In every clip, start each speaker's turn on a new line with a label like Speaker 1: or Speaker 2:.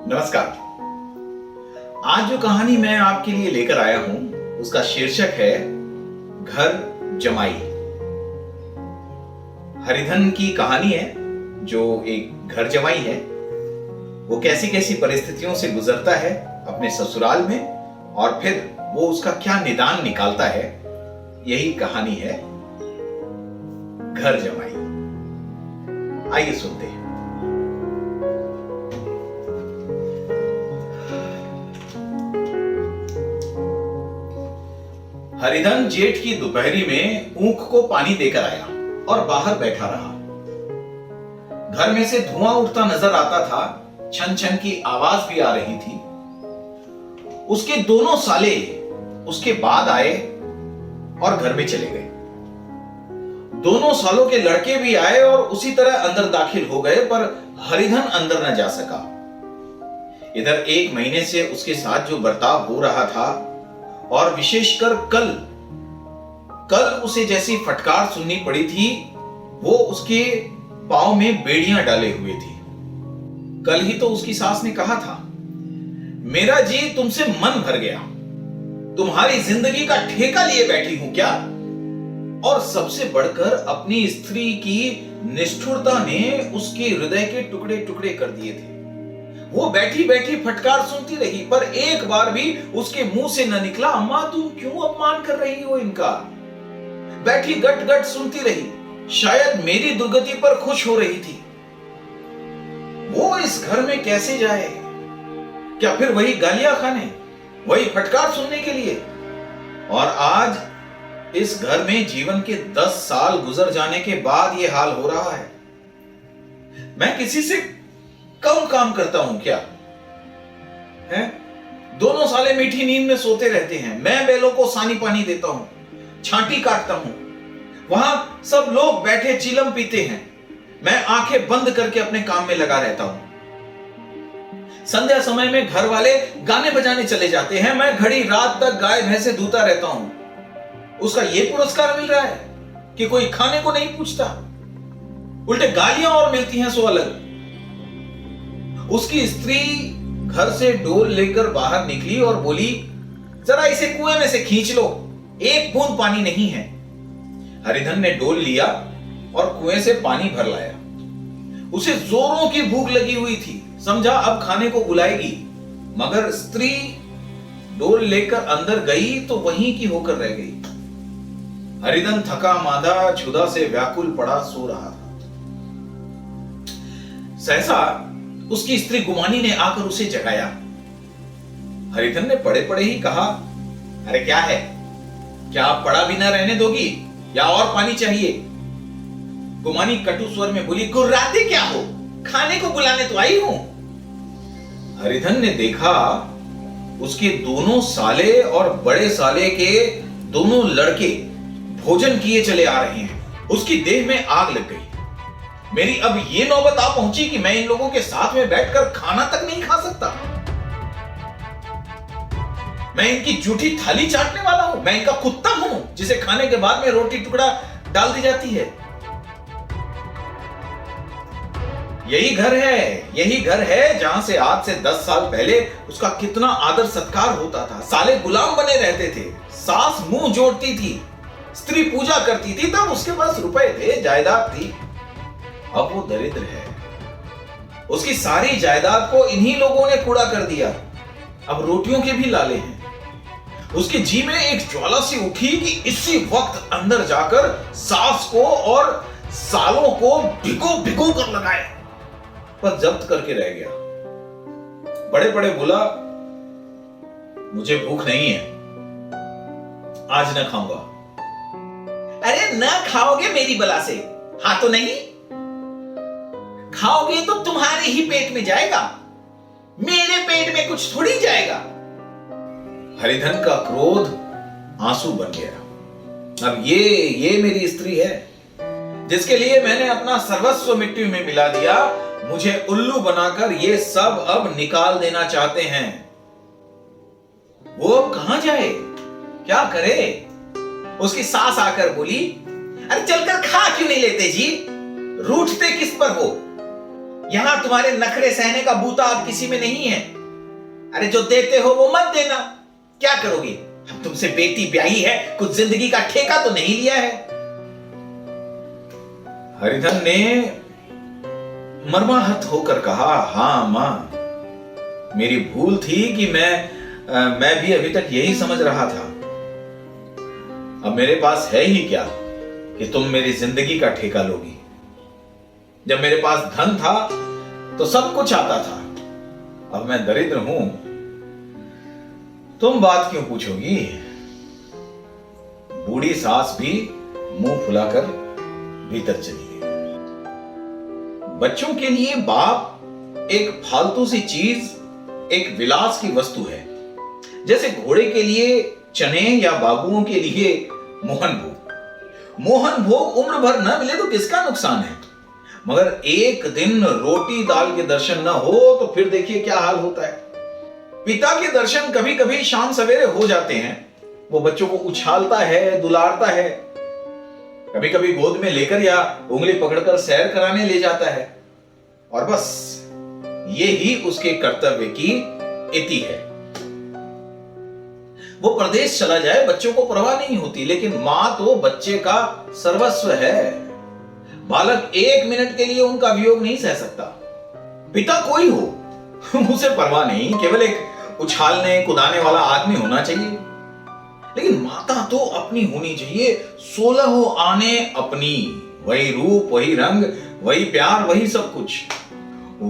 Speaker 1: नमस्कार। आज जो कहानी मैं आपके लिए लेकर आया हूं उसका शीर्षक है घर जमाई। हरिधन की कहानी है जो एक घर जमाई है। वो कैसी कैसी परिस्थितियों से गुजरता है अपने ससुराल में और फिर वो उसका क्या निदान निकालता है। यही कहानी है घर जमाई। आइए सुनते हैं। हरिधन जेठ की दोपहरी में ऊख को पानी देकर आया और बाहर बैठा रहा। घर में से धुआं उठता नजर आता था, छन छन की आवाज भी आ रही थी। उसके दोनों साले उसके बाद आए और घर में चले गए। दोनों सालों के लड़के भी आए और उसी तरह अंदर दाखिल हो गए, पर हरिधन अंदर न जा सका। इधर एक महीने से उसके साथ जो बर्ताव हो रहा था और विशेषकर कल उसे जैसी फटकार सुननी पड़ी थी, वो उसके पांव में बेड़ियां डाले हुए थी। कल ही तो उसकी सास ने कहा था, मेरा जी तुमसे मन भर गया, तुम्हारी जिंदगी का ठेका लिए बैठी हूं क्या। और सबसे बढ़कर अपनी स्त्री की निष्ठुरता ने उसके हृदय के टुकड़े टुकड़े कर दिए थे। वो बैठी बैठी फटकार सुनती रही, पर एक बार भी उसके मुंह से न निकला, अम्मा तुम क्यों अपमान कर रही हो इनका। बैठी गट गट सुनती रही, शायद मेरी दुर्गति पर खुश हो रही थी। वो इस घर में कैसे जाए? क्या फिर वही गालियां खाने, वही फटकार सुनने के लिए? और आज इस घर में जीवन के 10 साल गुजर जाने के बाद यह हाल हो रहा है। मैं किसी से कम काम करता हूं क्या है? दोनों साले मीठी नींद में सोते रहते हैं, मैं बैलों को सानी पानी देता हूं, छांटी काटता हूं। वहां सब लोग बैठे चीलम पीते हैं, मैं आंखें बंद करके अपने काम में लगा रहता हूं। संध्या समय में घर वाले गाने बजाने चले जाते हैं, मैं घड़ी रात तक गाय भैंसे धूता रहता हूं। उसका यह पुरस्कार मिल रहा है कि कोई खाने को नहीं पूछता, उल्टे गालियां और मिलती हैं सो अलग। उसकी स्त्री घर से डोल लेकर बाहर निकली और बोली, जरा इसे कुएं में से खींच लो, एक बूंद पानी नहीं है। हरिधन ने डोल लिया और कुएं से पानी भर लाया। उसे जोरों की भूख लगी हुई थी, समझा अब खाने को बुलाएगी, मगर स्त्री डोल लेकर अंदर गई तो वहीं की होकर रह गई। हरिधन थका मांदा क्षुधा से व्याकुल पड़ा सो रहा था। सहसा उसकी स्त्री गुमानी ने आकर उसे जगाया। हरिधन ने पड़े पड़े ही कहा, अरे क्या है, क्या आप पड़ा भी ना रहने दोगी या और पानी चाहिए? गुमानी कटु स्वर में बोली, गुर्राते क्या हो, खाने को बुलाने तो आई हूं। हरिधन ने देखा उसके दोनों साले और बड़े साले के दोनों लड़के भोजन किए चले आ रहे हैं। उसकी देह में आग लग गई। मेरी अब ये नौबत आ पहुंची कि मैं इन लोगों के साथ में बैठकर खाना तक नहीं खा सकता। मैं इनकी जूठी थाली चाटने वाला हूं, मैं इनका कुत्ता हूं जिसे खाने के बाद में रोटी टुकड़ा डाल दी जाती है। यही घर है जहां से आज से 10 साल पहले उसका कितना आदर सत्कार होता था। साले गुलाम बने रहते थे, सास मुंह जोड़ती थी, स्त्री पूजा करती थी, तब उसके पास रुपए थे, जायदाद थी। अब वो दरिद्र है, उसकी सारी जायदाद को इन्हीं लोगों ने कूड़ा कर दिया। अब रोटियों के भी लाले हैं। उसके जी में एक ज्वाला सी उठी कि इसी वक्त अंदर जाकर सास को और सालों को भिगो भिगो कर लगाए, पर जब्त करके रह गया। बड़े बड़े बोला, मुझे भूख नहीं है, आज न खाऊंगा। अरे न खाओगे मेरी बला से, हाँ तो नहीं खाओगे तो तुम्हारे ही पेट में जाएगा, मेरे पेट में कुछ थोड़ी जाएगा। हरिधन का क्रोध आंसू बन गया। अब ये मेरी स्त्री है जिसके लिए मैंने अपना सर्वस्व मिट्टी में मिला दिया, मुझे उल्लू बनाकर ये सब अब निकाल देना चाहते हैं। वो अब कहां जाए, क्या करे? उसकी सास आकर बोली, अरे चलकर खा क्यों नहीं लेते जी, रूठते किस पर हो? यहां तुम्हारे नखरे सहने का बूता अब किसी में नहीं है। अरे जो देते हो वो मत देना, क्या करोगे? हम तुमसे बेटी ब्याही है, कुछ जिंदगी का ठेका तो नहीं लिया है। हरिधन ने मर्माहत होकर कहा, हां मां, मेरी भूल थी कि मैं भी अभी तक यही समझ रहा था। अब मेरे पास है ही क्या कि तुम मेरी जिंदगी का ठेका लोगी। जब मेरे पास धन था तो सब कुछ आता था, अब मैं दरिद्र हूं, तुम बात क्यों पूछोगी? बूढ़ी सास भी मुंह फुलाकर भीतर चली गई। बच्चों के लिए बाप एक फालतू सी चीज, एक विलास की वस्तु है, जैसे घोड़े के लिए चने या बाबुओं के लिए मोहन भोग। मोहन भोग उम्र भर न मिले तो किसका नुकसान है, मगर एक दिन रोटी दाल के दर्शन न हो तो फिर देखिए क्या हाल होता है। पिता के दर्शन कभी कभी शाम सवेरे हो जाते हैं, वो बच्चों को उछालता है, दुलारता है, कभी कभी गोद में लेकर या उंगली पकड़कर सैर कराने ले जाता है, और बस ये ही उसके कर्तव्य की इति है। वो प्रदेश चला जाए बच्चों को परवाह नहीं होती, लेकिन मां तो बच्चे का सर्वस्व है। बालक एक मिनट के लिए उनका वियोग नहीं सह सकता। पिता कोई हो उसे परवाह नहीं, केवल एक उछालने कुदाने वाला आदमी होना चाहिए। लेकिन माता तो अपनी होनी चाहिए, 16 आने अपनी, वही रूप, वही रंग, वही प्यार, वही सब कुछ।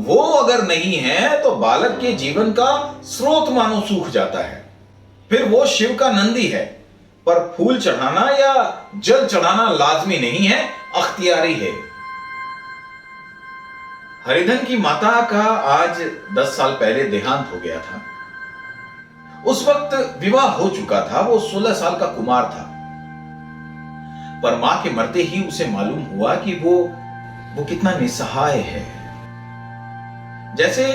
Speaker 1: वो अगर नहीं है तो बालक के जीवन का स्रोत मानो सूख जाता है। फिर वो शिव का नंदी है, पर फूल चढ़ाना या जल चढ़ाना लाजमी नहीं है, अख्तियारी है। हरिधन की माता का आज 10 साल पहले देहांत हो गया था। उस वक्त विवाह हो चुका था, वो 16 साल का कुमार था। पर मां के मरते ही उसे मालूम हुआ कि वो कितना निसहाय है। जैसे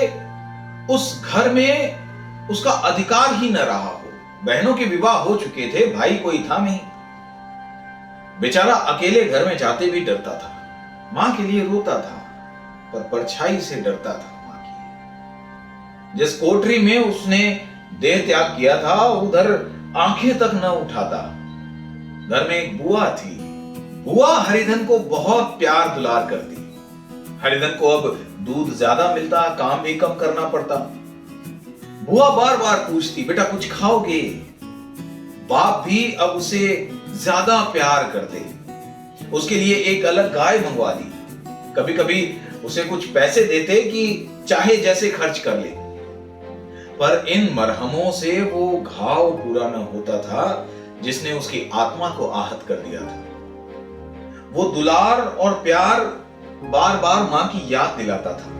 Speaker 1: उस घर में उसका अधिकार ही न रहा हो। बहनों के विवाह हो चुके थे, भाई कोई था नहीं। बेचारा अकेले घर में जाते भी डरता था। मां के लिए रोता था, पर परछाई से डरता था मां की। जिस कोठरी में उसने देह त्याग किया था, उधर आंखें तक न उठाता। घर में एक बुआ थी। बुआ हरिधन को बहुत प्यार दुलार करती। हरिधन को अब दूध ज्यादा मिलता, काम भी कम करना पड़ता। बुआ बार बार पूछती, बेटा कुछ खाओगे? बाप भी अब उसे ज्यादा प्यार करते। उसके लिए एक अलग गाय मंगवा दी। कभी कभी उसे कुछ पैसे देते कि चाहे जैसे खर्च कर ले। पर इन मरहमों से वो घाव पूरा न होता था जिसने उसकी आत्मा को आहत कर दिया था। वो दुलार और प्यार बार बार मां की याद दिलाता था।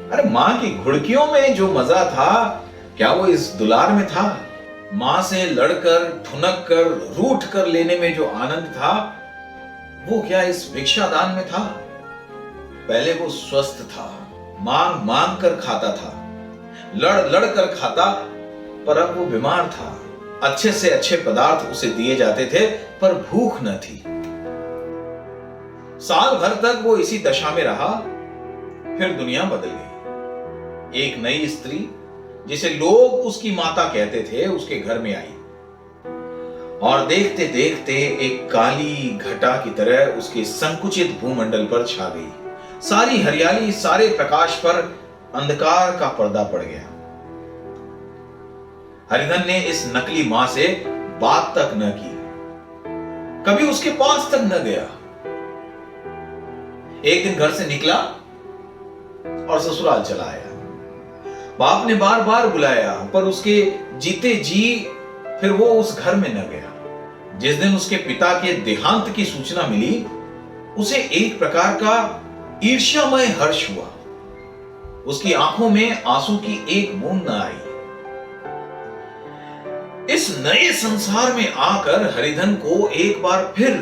Speaker 1: अरे मां की घुड़कियों में जो मजा था, क्या वो इस दुलार में था? मां से लड़कर, ठुनक कर, रूठ कर लेने में जो आनंद था, वो क्या इस भिक्षादान में था? पहले वो स्वस्थ था, मांग मांग कर खाता था, लड़ लड़ कर खाता, पर अब वो बीमार था। अच्छे से अच्छे पदार्थ उसे दिए जाते थे, पर भूख न थी। साल भर तक वो इसी दशा में रहा। फिर दुनिया बदल गई। एक नई स्त्री, जिसे लोग उसकी माता कहते थे, उसके घर में आई, और देखते देखते एक काली घटा की तरह उसके संकुचित भूमंडल पर छा गई। सारी हरियाली, सारे प्रकाश पर अंधकार का पर्दा पड़ गया। हरिधन ने इस नकली मां से बात तक न की, कभी उसके पास तक न गया। एक दिन घर से निकला और ससुराल चला आया। बाप ने बार बार बुलाया, पर उसके जीते जी फिर वो उस घर में न गया। जिस दिन उसके पिता के देहांत की सूचना मिली, उसे एक प्रकार का ईर्ष्यामय हर्ष हुआ। उसकी आंखों में आंसू की एक बूंद न आई। इस नए संसार में आकर हरिधन को एक बार फिर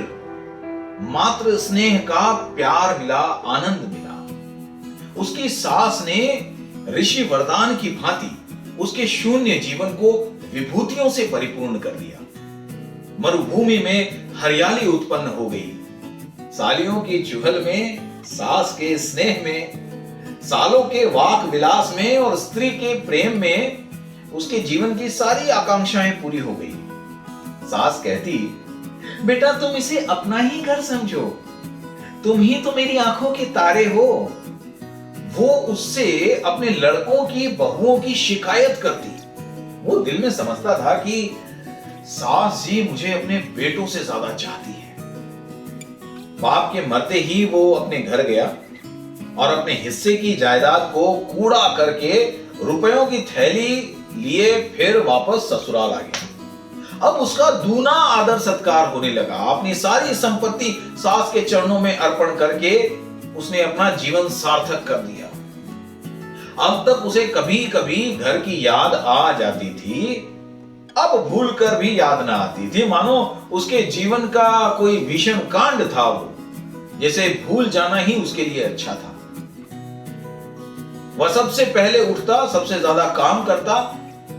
Speaker 1: मातृ स्नेह का प्यार मिला, आनंद मिला। उसकी सास ने ऋषि वरदान की भांति उसके शून्य जीवन को विभूतियों से परिपूर्ण कर दिया। मरुभूमि में हरियाली उत्पन्न हो गई। सालियों की चुहल में, सास के स्नेह में, सालों के वाक विलास में और स्त्री के प्रेम में उसके जीवन की सारी आकांक्षाएं पूरी हो गई। सास कहती, बेटा तुम इसे अपना ही घर समझो, तुम ही तो मेरी आंखों के तारे हो। वो उससे अपने लड़कों की बहुओं की शिकायत करती। वो दिल में समझता था कि सास जी मुझे अपने बेटों से ज्यादा चाहती है। बाप के मरते ही वो अपने घर गया और अपने हिस्से की जायदाद को कूड़ा करके रुपयों की थैली लिए फिर वापस ससुराल आ गया। अब उसका दूना आदर सत्कार होने लगा। अपनी सारी संपत्ति सास के चरणों में अर्पण करके उसने अपना जीवन सार्थक कर दिया। अब तक उसे कभी कभी घर की याद आ जाती थी, अब भूल कर भी याद ना आती थी, मानो उसके जीवन का कोई भीषण कांड था वो, जिसे भूल जाना ही उसके लिए अच्छा था। वह सबसे पहले उठता, सबसे ज्यादा काम करता।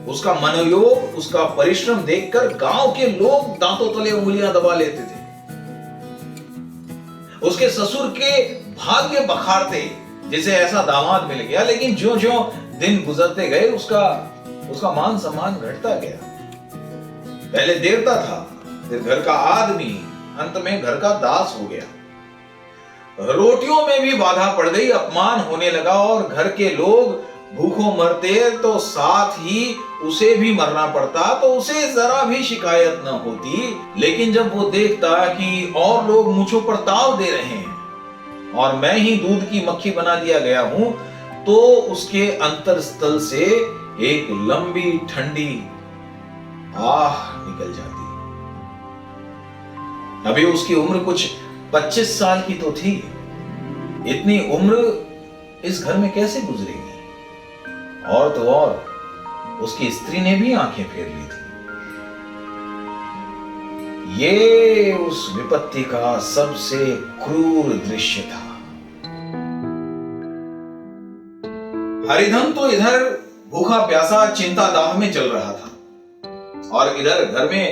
Speaker 1: उसका मनोयोग, उसका परिश्रम देखकर गांव के लोग दांतों तले उंगलियां दबा लेते थे। उसके ससुर के भाग्य बखारते जिसे ऐसा दामाद मिल गया, लेकिन ज्यों ज्यों दिन गुजरते गए उसका मान सम्मान घटता गया। पहले देवता था, फिर घर का आदमी, अंत में घर का दास हो गया। रोटियों में भी बाधा पड़ गई, अपमान होने लगा और घर के लोग भूखों मरते तो साथ ही उसे भी मरना पड़ता, तो उसे जरा भी शिकायत न होती। लेकिन जब वो देखता कि और लोग मुझों पर ताव दे रहे हैं और मैं ही दूध की मक्खी बना दिया गया हूं, तो उसके अंतरस्थल से एक लंबी ठंडी आह निकल जाती। अभी उसकी उम्र कुछ 25 साल की तो थी। इतनी उम्र इस घर में कैसे गुजरेगी? और तो और उसकी स्त्री ने भी आंखें फेर ली थी। ये उस विपत्ति का सबसे क्रूर दृश्य था। हरिधन तो इधर भूखा प्यासा चिंता दाह में जल रहा था और इधर घर में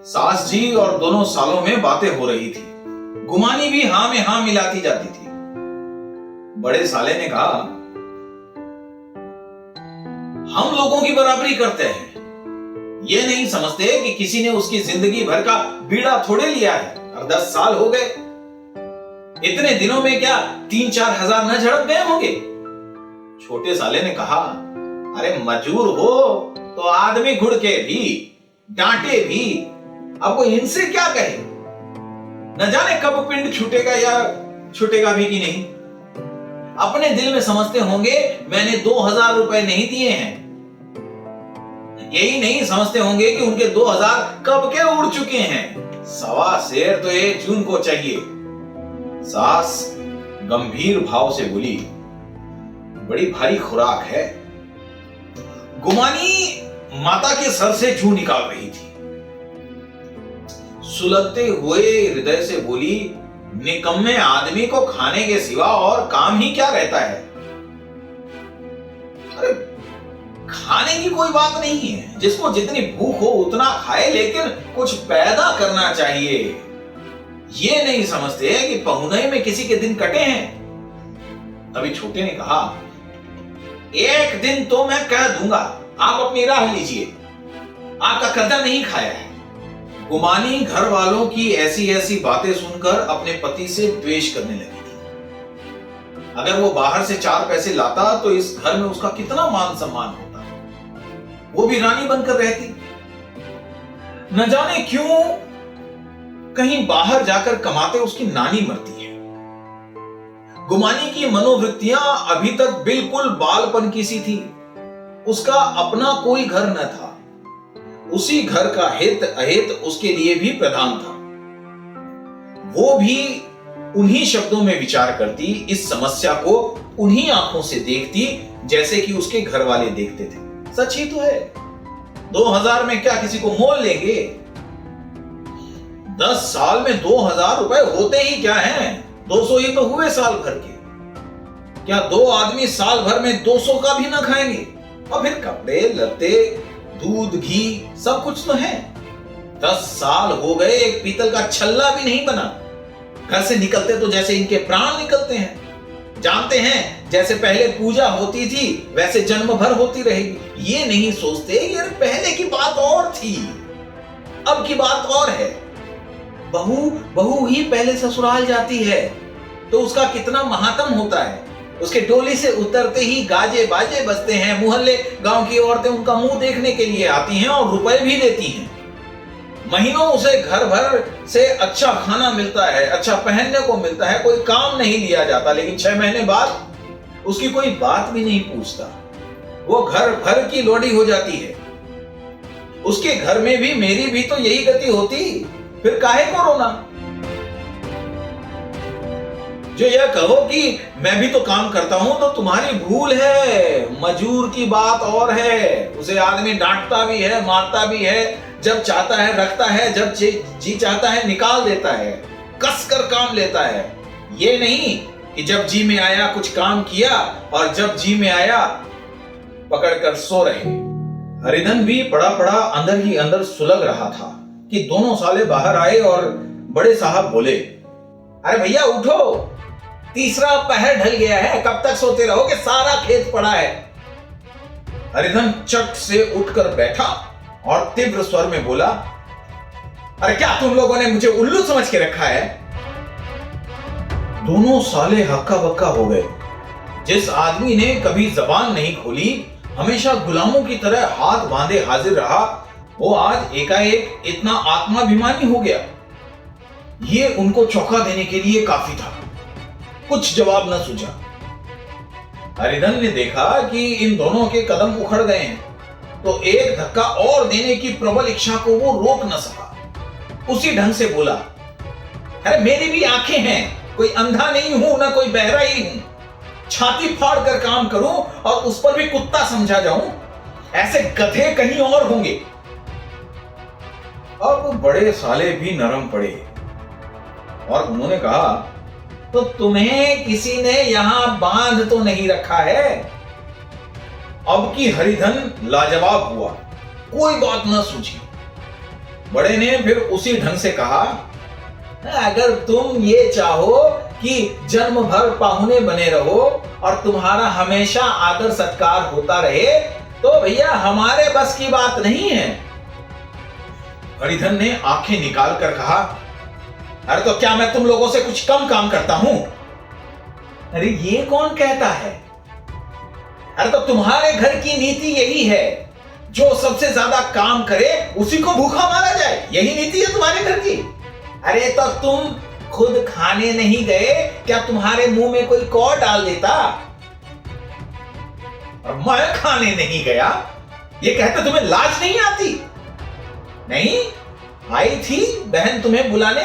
Speaker 1: सास जी और दोनों सालों में बातें हो रही थी। गुमानी भी हां में हां मिलाती जाती थी। बड़े साले ने कहा, हम लोगों की बराबरी करते हैं, ये नहीं समझते कि किसी ने उसकी जिंदगी भर का बीड़ा थोड़े लिया है और 10 साल हो गए। इतने दिनों में क्या 3-4 हजार न झड़प गए होंगे? छोटे साले ने कहा, अरे मजूर हो तो आदमी घुड़के भी, डांटे भी, अब वो इनसे क्या कहे? न जाने कब पिंड छूटेगा या छूटेगा भी कि नहीं। अपने दिल में समझते होंगे मैंने 2000 रुपए नहीं दिए हैं। यही नहीं समझते होंगे कि उनके 2000 कब के उड़ चुके हैं। सवा शेर तो 1 जून को चाहिए। सास गंभीर भाव से बोली, बड़ी भारी खुराक है। गुमानी माता के सर से जू निकाल रही थी। सुलगते हुए हृदय से बोली, निकम्मे आदमी को खाने के सिवा और काम ही क्या रहता है? अरे खाने की कोई बात नहीं है, जिसको जितनी भूख हो उतना खाए, लेकिन कुछ पैदा करना चाहिए। ये नहीं समझते कि पहुनई में किसी के दिन कटे हैं। तभी छोटे ने कहा, एक दिन तो मैं कह दूंगा, आप अपनी राह लीजिए, आपका कर्जा नहीं खाया है। गुमानी घर वालों की ऐसी ऐसी बातें सुनकर अपने पति से द्वेष करने लगी थी। अगर वो बाहर से 4 पैसे लाता तो इस घर में उसका कितना मान सम्मान होता, वो भी रानी बनकर रहती। न जाने क्यों कहीं बाहर जाकर कमाते उसकी नानी मरती है। गुमानी की मनोवृत्तियां अभी तक बिल्कुल बालपन की सी थी। उसका अपना कोई घर न था। उसी घर का हित अहित उसके लिए भी प्रधान था। वो भी उन्हीं शब्दों में विचार करती, इस समस्या को उन्हीं आंखों से देखती जैसे कि उसके घर वाले देखते थे। सच ही तो है, 2000 में क्या किसी को मोल लेंगे? 10 साल में 2000 रुपए होते ही क्या हैं? 200 ही तो हुए साल भर के। क्या 2 आदमी साल भर में 200 का भी ना खाएंगे? और फिर कपड़े लत्ते, दूध, घी सब कुछ तो है। 10 साल हो गए, एक पीतल का छल्ला भी नहीं बना। घर से निकलते तो जैसे इनके प्राण निकलते हैं। जानते हैं जैसे पहले पूजा होती थी वैसे जन्म भर होती रहेगी। ये नहीं सोचते यार पहले की बात और थी, अब की बात और है। बहू ही पहले ससुराल जाती है तो उसका कितना महात्म होता है। उसके डोली से उतरते ही गाजे बाजे बजते हैं। मोहल्ले गांव की औरतें उनका मुंह देखने के लिए आती हैं और रुपए भी देती हैं। महीनों उसे घर भर से अच्छा खाना मिलता है, अच्छा पहनने को मिलता है, कोई काम नहीं लिया जाता। लेकिन 6 महीने बाद उसकी कोई बात भी नहीं पूछता। वो घर भर की लोडी हो जाती है। उसके घर में भी मेरी भी तो यही गति होती, फिर काहे को रोना। जो यह कहो कि मैं भी तो काम करता हूं तो तुम्हारी भूल है। मजूर की बात और है, उसे आदमी डांटता भी है, मारता भी है, जब चाहता है रखता है, जब जी चाहता है निकाल देता है, कसकर काम लेता है। ये नहीं कि जब जी में आया कुछ काम किया और जब जी में आया पकड़कर सो रहे। हरिधन भी पड़ा पड़ा अंदर ही अंदर सुलग रहा था कि दोनों साले बाहर आए और बड़े साहब बोले, अरे भैया उठो, तीसरा पहर ढल गया है, कब तक सोते रहोगे, सारा खेत पड़ा है। हरिधन चट से उठकर बैठा और तीव्र स्वर में बोला, अरे क्या तुम लोगों ने मुझे उल्लू समझ के रखा है। दोनों साले हक्का बक्का हो गए। जिस आदमी ने कभी जबान नहीं खोली, हमेशा गुलामों की तरह हाथ बांधे हाजिर रहा, वो आज एकाएक इतना आत्माभिमानी हो गया। ये उनको चौंका देने के लिए काफी था। कुछ जवाब न सूझा। हरिधन ने देखा कि इन दोनों के कदम उखड़ गए हैं तो एक धक्का और देने की प्रबल इच्छा को वो रोक न सका। उसी ढंग से बोला, अरे मेरी भी आंखें हैं, कोई अंधा नहीं हूं ना कोई बहरा ही हूं। छाती फाड़ कर काम करूं और उस पर भी कुत्ता समझा जाऊं, ऐसे गधे कहीं और होंगे। अब बड़े साले भी नरम पड़े और उन्होंने कहा, तो तुम्हें किसी ने यहां बांध तो नहीं रखा है। अब की हरिधन लाजवाब हुआ, कोई बात न सूझी। बड़े ने फिर उसी ढंग से कहा, अगर तुम ये चाहो कि जन्म भर पाहुने बने रहो और तुम्हारा हमेशा आदर सत्कार होता रहे तो भैया हमारे बस की बात नहीं है। हरिधन ने आंखें निकाल कर कहा, अरे तो क्या मैं तुम लोगों से कुछ कम काम करता हूं। अरे ये कौन कहता है। अरे तो तुम्हारे घर की नीति यही है, जो सबसे ज्यादा काम करे उसी को भूखा मारा जाए, यही नीति है तुम्हारे घर की। अरे तो तुम खुद खाने नहीं गए, क्या तुम्हारे मुंह में कोई कौर डाल देता। और मैं खाने नहीं गया, ये कहते तुम्हें लाज नहीं आती। नहीं आई थी बहन तुम्हें बुलाने।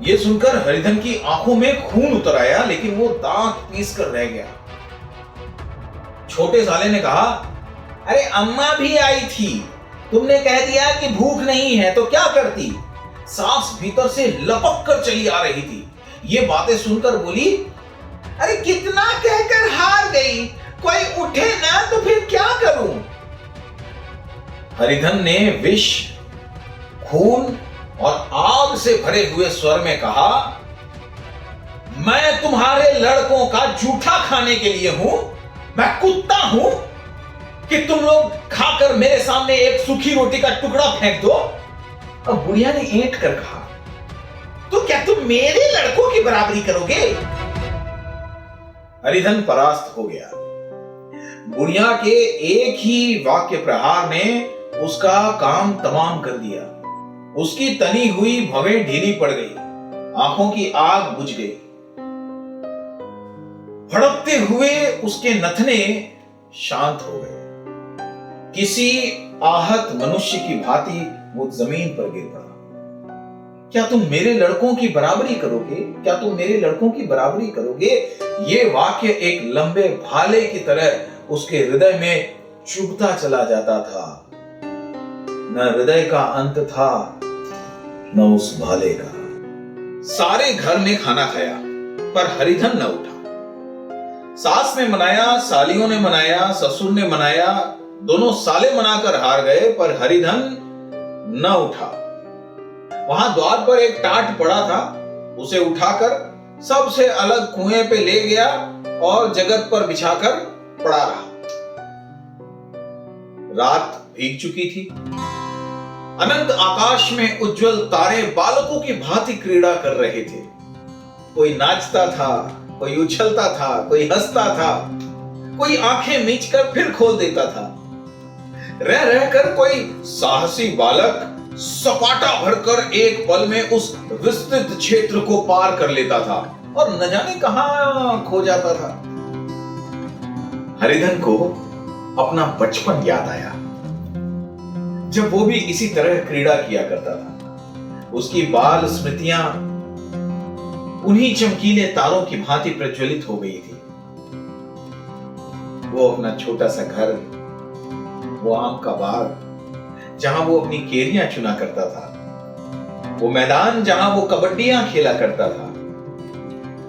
Speaker 1: यह सुनकर हरिधन की आंखों में खून उतर आया, लेकिन वो दांत पीस कर रह गया। छोटे साले ने कहा, अरे अम्मा भी आई थी, तुमने कह दिया कि भूख नहीं है तो क्या करती। सास भीतर से लपक कर चली आ रही थी। ये बातें सुनकर बोली, अरे कितना कहकर हार गई, कोई उठे ना तो फिर क्या करूं। हरिधन ने विष, खून और आग से भरे हुए स्वर में कहा, मैं तुम्हारे लड़कों का जूठा खाने के लिए हूं। मैं कुत्ता हूं कि तुम लोग खाकर मेरे सामने एक सूखी रोटी का टुकड़ा फेंक दो। अब बुढ़िया ने ऐंठ कर कहा, तो क्या तुम मेरे लड़कों की बराबरी करोगे। हरिधन परास्त हो गया। बुढ़िया के एक ही वाक्य प्रहार ने उसका काम तमाम कर दिया। उसकी तनी हुई भवें ढीली पड़ गई, आंखों की आग बुझ गई। भड़कते हुए उसके नथने शांत हो गए। किसी आहत मनुष्य की भांति वो जमीन पर गिर पड़ा। क्या तुम मेरे लड़कों की बराबरी करोगे, क्या तुम मेरे लड़कों की बराबरी करोगे। ये वाक्य एक लंबे भाले की तरह उसके हृदय में चुभता चला जाता था। न हृदय का अंत था न उस भाले का। सारे घर ने खाना खाया पर हरिधन न उठा। सास ने मनाया, सालियों ने मनाया, ससुर ने मनाया, दोनों साले मनाकर हार गए, पर हरिधन न उठा। वहां द्वार पर एक टाट पड़ा था, उसे उठाकर सबसे अलग कुएं पे ले गया और जगत पर बिछाकर पड़ा रहा। रात भीग चुकी थी। अनंत आकाश में उज्जवल तारे बालकों की भांति क्रीड़ा कर रहे थे। कोई नाचता था, कोई उछलता था, कोई हंसता था, कोई आंखें मीचकर फिर खोल देता था। रह रहकर कोई साहसी बालक सपाटा भरकर एक पल में उस विस्तृत क्षेत्र को पार कर लेता था और न जाने कहां खो जाता था। हरिधन को अपना बचपन याद आया, जब वो भी इसी तरह क्रीड़ा किया करता था। उसकी बाल स्मृतियां उन्हीं चमकीले तारों की भांति प्रज्वलित हो गई थी। वो अपना छोटा सा घर, वो आम का बाग जहां वो अपनी केरियां चुना करता था, वो मैदान जहां वो कबड्डियां खेला करता था,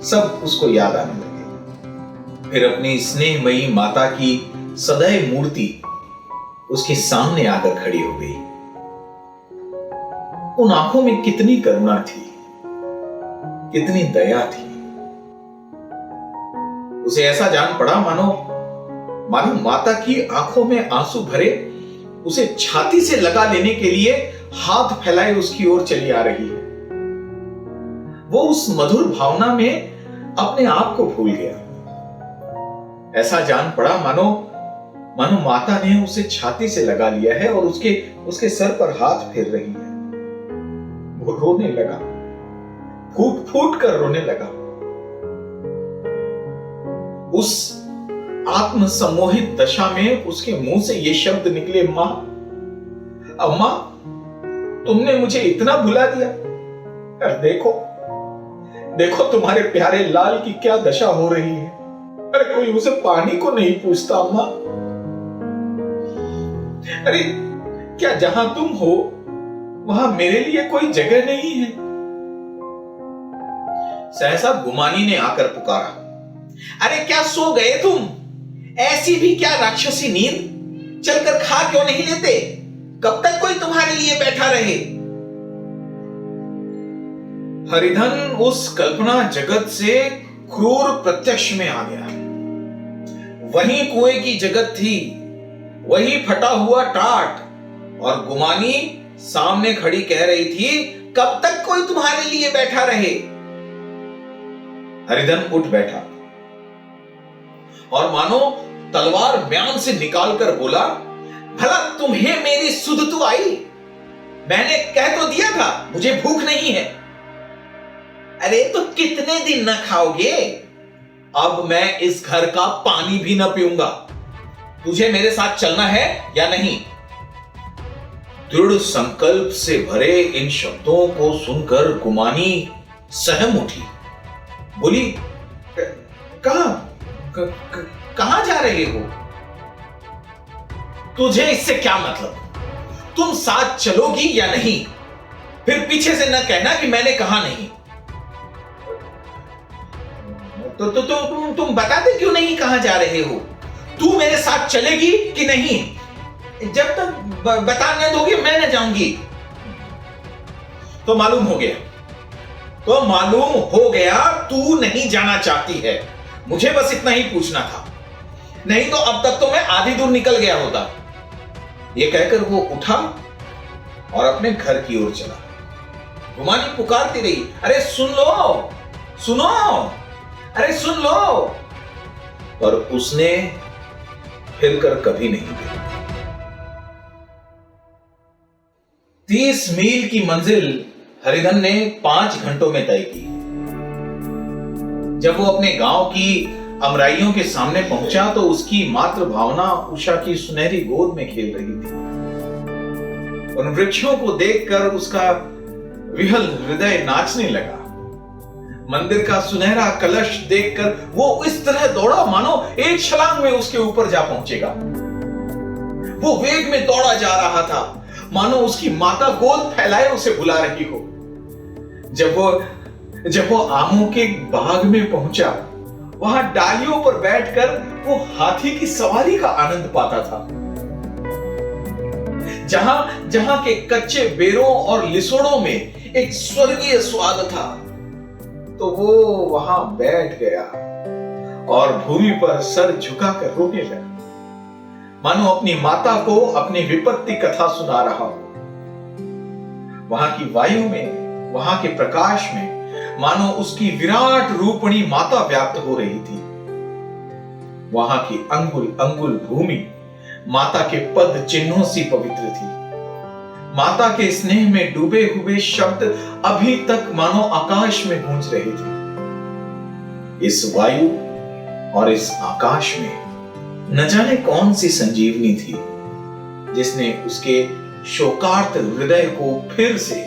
Speaker 1: सब उसको याद आने लगे। फिर अपनी स्नेहमयी माता की सदैव मूर्ति उसके सामने आकर खड़ी हो गई। उन आंखों में कितनी करुणा थी, कितनी दया थी। उसे ऐसा जान पड़ा मानो माता की आंखों में आंसू भरे उसे छाती से लगा लेने के लिए हाथ फैलाए उसकी ओर चली आ रही है। वो उस मधुर भावना में अपने आप को भूल गया। ऐसा जान पड़ा मानो माता ने उसे छाती से लगा लिया है और उसके सर पर हाथ फेर रही है। वो रोने लगा, फूट फूट कर रोने लगा। उस आत्म सम्मोहित दशा में उसके मुंह से ये शब्द निकले, मां, अम्मा, तुमने मुझे इतना भुला दिया। देखो तुम्हारे प्यारे लाल की क्या दशा हो रही है। अरे कोई उसे पानी को नहीं पूछता अम्मा। अरे क्या जहां तुम हो वहां मेरे लिए कोई जगह नहीं है। सहसा गुमानी ने आकर पुकारा, अरे क्या सो गए तुम? ऐसी भी क्या राक्षसी नींद? चलकर खा क्यों नहीं लेते? कब तक कोई तुम्हारे लिए बैठा रहे? हरिधन उस कल्पना जगत से क्रूर प्रत्यक्ष में आ गया। वही कुएं की जगत थी, वही फटा हुआ टाट, और गुमानी सामने खड़ी कह रही थी, कब तक कोई तुम्हारे लिए बैठा रहे? हरिधन उठ बैठा और मानो तलवार म्यान से निकालकर बोला, भला तुम्हें मेरी सुध तो आई? मैंने कह तो दिया था मुझे भूख नहीं है। अरे तो कितने दिन न खाओगे? अब मैं इस घर का पानी भी न पीऊंगा। तुझे मेरे साथ चलना है या नहीं? दृढ़ संकल्प से भरे इन शब्दों को सुनकर गुमानी सहम उठी। बोली, कहां जा रहे हो? तुझे इससे क्या मतलब? तुम साथ चलोगी या नहीं? फिर पीछे से न कहना कि मैंने कहा नहीं। तो तुम बताते क्यों नहीं कहां जा रहे हो? तू मेरे साथ चलेगी कि नहीं? जब तक बता न दोगी मैं न जाऊंगी। तो मालूम हो गया तू नहीं जाना चाहती है। मुझे बस इतना ही पूछना था, नहीं तो अब तक तो मैं आधी दूर निकल गया होता। ये कहकर वो उठा और अपने घर की ओर चला। गुमानी पुकारती रही, अरे सुन लो, सुनो, अरे सुन लो, पर उसने फिरकर कभी नहीं देखा। 30 मील की मंजिल हरिधन ने 5 घंटों में तय की। जब वो अपने गांव की अमराइयों के सामने पहुंचा तो उसकी मातृ भावना उषा की सुनहरी गोद में खेल रही थी। उन वृक्षों को देखकर उसका विहल हृदय नाचने लगा। मंदिर का सुनहरा कलश देखकर वो इस तरह दौड़ा मानो एक छलांग में उसके ऊपर जा पहुंचेगा। वो वेग में दौड़ा जा रहा था, मानो उसकी माता गोद फैलाए उसे बुला रही हो। जब वो आमों के बाग में पहुंचा, वहां डालियों पर बैठकर वो हाथी की सवारी का आनंद पाता था। जहां जहां के कच्चे बेरों और लिसोड़ों में एक स्वर्गीय स्वाद था, तो वो वहां बैठ गया और भूमि पर सर झुकाकर रोने लगा, मानो अपनी माता को अपनी विपत्ति कथा सुना रहा हो। वहां की वायु में, वहां के प्रकाश में मानो उसकी विराट रूपणी माता व्याप्त हो रही थी। वहां की अंगुल अंगुल भूमि माता के पद चिन्हों से पवित्र थी। माता के स्नेह में डूबे हुए शब्द अभी तक मानो आकाश में गूंज रहे थे। इस वायु और इस आकाश में न जाने कौन सी संजीवनी थी, जिसने उसके शोकार्त हृदय को फिर से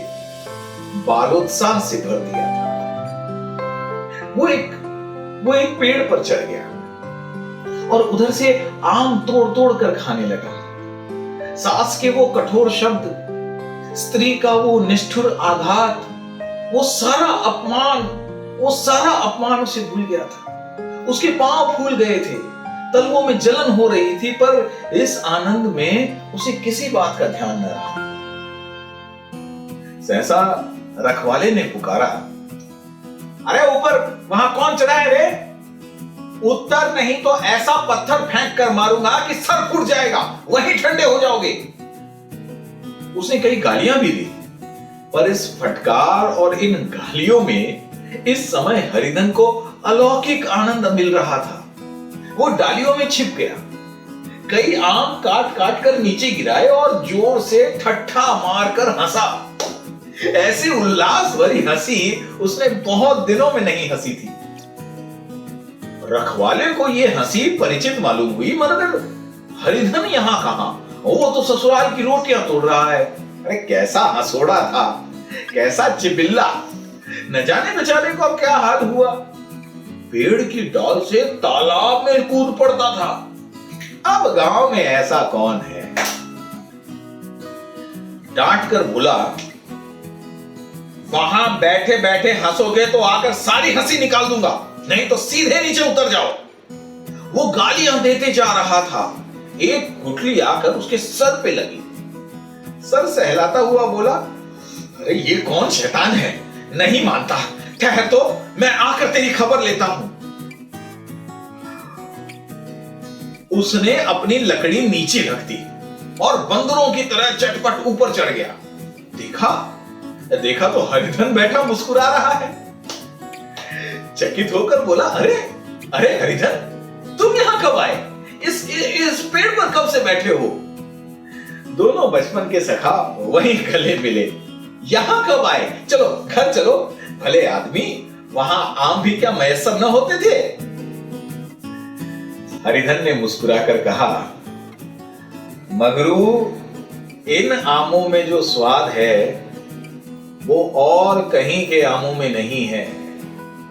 Speaker 1: बालोत्साह से भर दिया था। वो एक पेड़ पर चढ़ गया और उधर से आम तोड़ तोड़ कर खाने लगा। सास के वो कठोर शब्द, स्त्री का वो निष्ठुर आघात, वो सारा अपमान उसे भूल गया था। उसके पांव फूल गए थे, तलवों में जलन हो रही थी, पर इस आनंद में उसे किसी बात का ध्यान न रहा। सहसा रखवाले ने पुकारा, अरे ऊपर वहां कौन चढ़ा है रे? उत्तर नहीं तो ऐसा पत्थर फेंक कर मारूंगा कि सर फूट जाएगा, वहीं ठंडे हो जाओगे। उसने कई गालियां भी दी, पर इस फटकार और इन गालियों में इस समय हरिधन को अलौकिक आनंद मिल रहा था। वो डालियों में छिप गया, कई आम काट काट कर नीचे गिराए और जोर से ठट्ठा मारकर हंसा। ऐसी उल्लास भरी हंसी उसने बहुत दिनों में नहीं हंसी थी। रखवाले को यह हंसी परिचित मालूम हुई, मगर हरिधन यहां कहां? वो तो ससुराल की रोटियां तोड़ रहा है। अरे कैसा हंसोड़ा था, कैसा चिबिल्ला! न जाने बेचारे को अब क्या हाल हुआ। पेड़ की डाल से तालाब में कूद पड़ता था। अब गांव में ऐसा कौन है? डांट कर बोला, वहां बैठे बैठे हंसोगे तो आकर सारी हंसी निकाल दूंगा, नहीं तो सीधे नीचे उतर जाओ। वो गालियां देते जा रहा था। एक गुठली आकर उसके सर पे लगी। सर सहलाता हुआ बोला, अरे ये कौन शैतान है? नहीं मानता, ठहर तो मैं आकर तेरी खबर लेता हूं। उसने अपनी लकड़ी नीचे रख दी और बंदरों की तरह चटपट ऊपर चढ़ गया। देखा तो हरिधन बैठा मुस्कुरा रहा है। चकित होकर बोला, अरे अरे हरिधन, तुम यहां कब आए? इस पेड़ पर कब से बैठे हो? दोनों बचपन के सखा वहीं गले मिले। यहां कब आए? चलो घर चलो। भले आदमी, वहां आम भी क्या मैसर न होते थे? हरिधन ने मुस्कुराकर कहा, मगरू, इन आमों में जो स्वाद है वो और कहीं के आमों में नहीं है।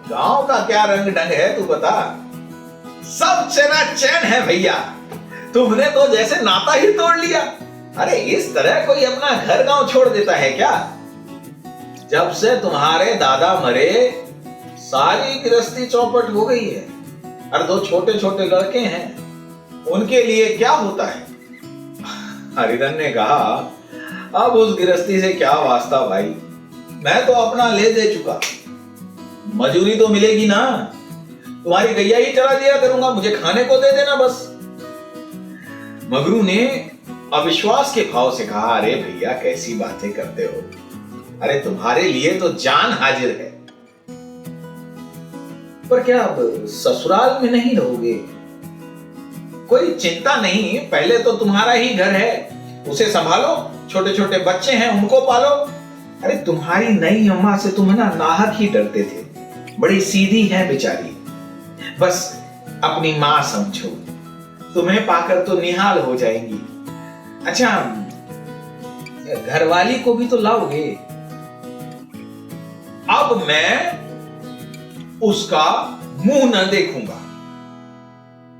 Speaker 1: गांव का क्या रंग ढंग है तू बता? सब चना चैन है भैया। तुमने तो जैसे नाता ही तोड़ लिया। अरे इस तरह कोई अपना घर गांव छोड़ देता है क्या? जब से तुम्हारे दादा मरे सारी गृहस्थी चौपट हो गई है। और दो छोटे छोटे लड़के हैं, उनके लिए क्या होता है? हरिधन ने कहा, अब उस गृहस्थी से क्या वास्ता भाई, मैं तो अपना ले दे चुका। मजूरी तो मिलेगी ना, तुम्हारी गैया ही चला दिया करूंगा, मुझे खाने को दे देना बस। मगरू ने अविश्वास के भाव से कहा, अरे भैया कैसी बातें करते हो? अरे तुम्हारे लिए तो जान हाजिर है। पर क्या अब ससुराल में नहीं रहोगे? कोई चिंता नहीं, पहले तो तुम्हारा ही घर है, उसे संभालो। छोटे छोटे बच्चे हैं, उनको पालो। अरे तुम्हारी नई अम्मा से तुम ना नाहक ही डरते थे। बड़ी सीधी है बेचारी, बस अपनी मां समझो, तुम्हें पाकर तो निहाल हो जाएंगी। अच्छा, घरवाली को भी तो लाओगे। अब मैं उसका मुंह न देखूंगा,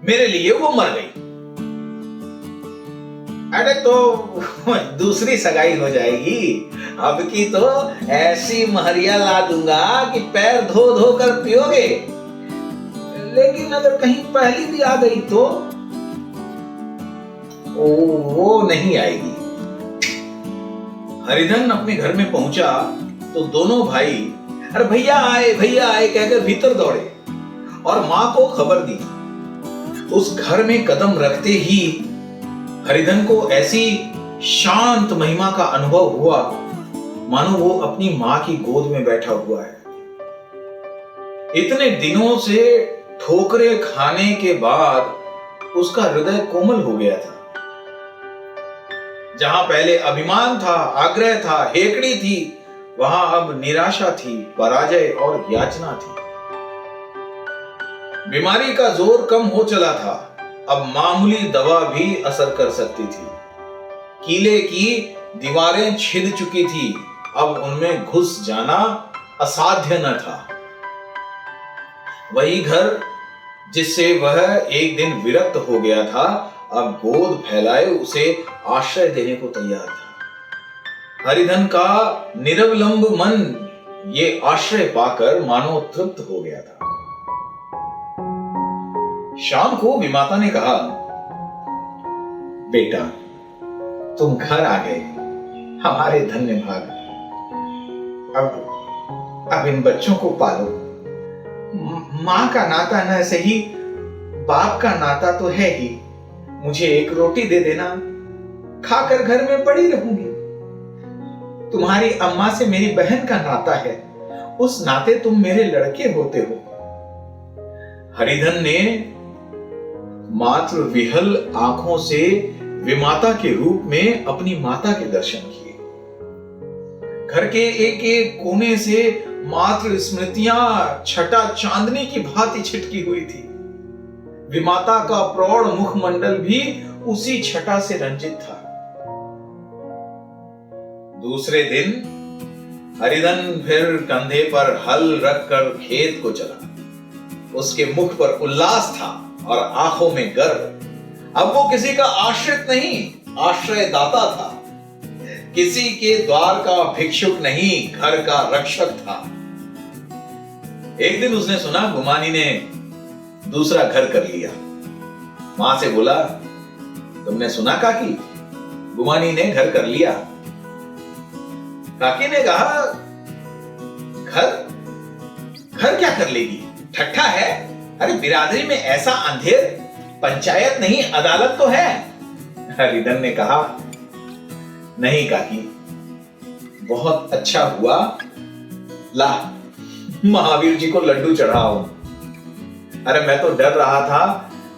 Speaker 1: मेरे लिए वो मर गई। अरे तो दूसरी सगाई हो जाएगी। अब की तो ऐसी महरिया ला दूंगा कि पैर धो धो कर पियोगे। लेकिन अगर कहीं पहली भी आ गई तो वो नहीं आएगी। हरिधन अपने घर में पहुंचा तो दोनों भाई अरे भैया आए कहकर भीतर दौड़े और मां को खबर दी। उस घर में कदम रखते ही हरिधन को ऐसी शांत महिमा का अनुभव हुआ मानो वो अपनी मां की गोद में बैठा हुआ है। इतने दिनों से ठोकरे खाने के बाद उसका हृदय कोमल हो गया था। जहां पहले अभिमान था, आग्रह था, हेकड़ी थी, वहां अब निराशा थी, पराजय और याचना थी। बीमारी का जोर कम हो चला था, अब मामूली दवा भी असर कर सकती थी। किले की दीवारें छिद चुकी थी, अब उनमें घुस जाना असाध्य न था। वही घर जिससे वह एक दिन विरक्त हो गया था, अब गोद फैलाए उसे आश्रय देने को तैयार था। हरिधन का निरवलंब मन ये आश्रय पाकर मानो तृप्त हो गया था। शाम को विमाता ने कहा, बेटा तुम घर आ गए, हमारे धन्य भाग। अब इन बच्चों को पालो। मां का नाता न सही, बाप का नाता तो है ही। मुझे एक रोटी दे देना, खाकर घर में पड़ी रहूंगी। तुम्हारी अम्मा से मेरी बहन का नाता है, उस नाते तुम मेरे लड़के होते हो। हरिधन ने मात्र विहल आंखों से विमाता के रूप में अपनी माता के दर्शन किए। घर के एक एक कोने से मात्र स्मृतियां छटा चांदनी की भांति छिटकी हुई थी। विमाता का प्रौढ़ मुखमंडल भी उसी छटा से रंजित था। दूसरे दिन हरिधन फिर कंधे पर हल रखकर खेत को चला। उसके मुख पर उल्लास था और आंखों में गर्व। अब वो किसी का आश्रित नहीं, आश्रयदाता था। किसी के द्वार का भिक्षुक नहीं, घर का रक्षक था। एक दिन उसने सुना गुमानी ने दूसरा घर कर लिया। मां से बोला, तुमने सुना काकी, गुमानी ने घर कर लिया। काकी ने कहा, घर क्या कर लेगी, ठट्ठा है। अरे बिरादरी में ऐसा अंधेर, पंचायत नहीं अदालत तो है। हरिधन ने कहा, नहीं काकी, बहुत अच्छा हुआ, ला महावीर जी को लड्डू चढ़ाओ। अरे मैं तो डर रहा था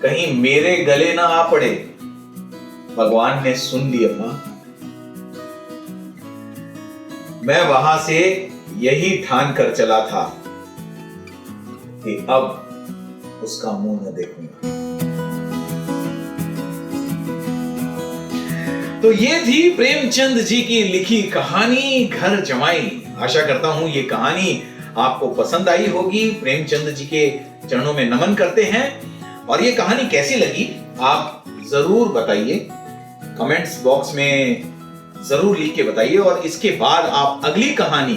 Speaker 1: कहीं मेरे गले ना आ पड़े। भगवान ने सुन ली अम्मा। मैं वहां से यही ठान कर चला था कि अब उसका मुंह न देखूंगा। तो ये थी प्रेमचंद जी की लिखी कहानी घर जमाई। आशा करता हूं ये कहानी आपको पसंद आई होगी। प्रेमचंद जी के चरणों में नमन करते हैं। और ये कहानी कैसी लगी आप जरूर बताइए, कमेंट्स बॉक्स में जरूर लिख के बताइए। और इसके बाद आप अगली कहानी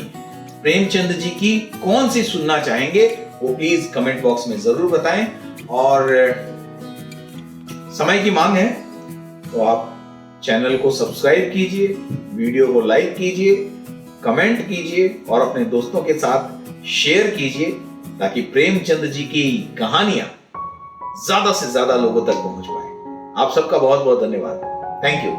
Speaker 1: प्रेमचंद जी की कौन सी सुनना चाहेंगे वो प्लीज कमेंट बॉक्स में जरूर बताएं। और समय की मांग है तो आप चैनल को सब्सक्राइब कीजिए, वीडियो को लाइक कीजिए, कमेंट कीजिए और अपने दोस्तों के साथ शेयर कीजिए ताकि प्रेमचंद जी की कहानियां ज्यादा से ज्यादा लोगों तक पहुंच पाए। आप सबका बहुत बहुत धन्यवाद। Thank you.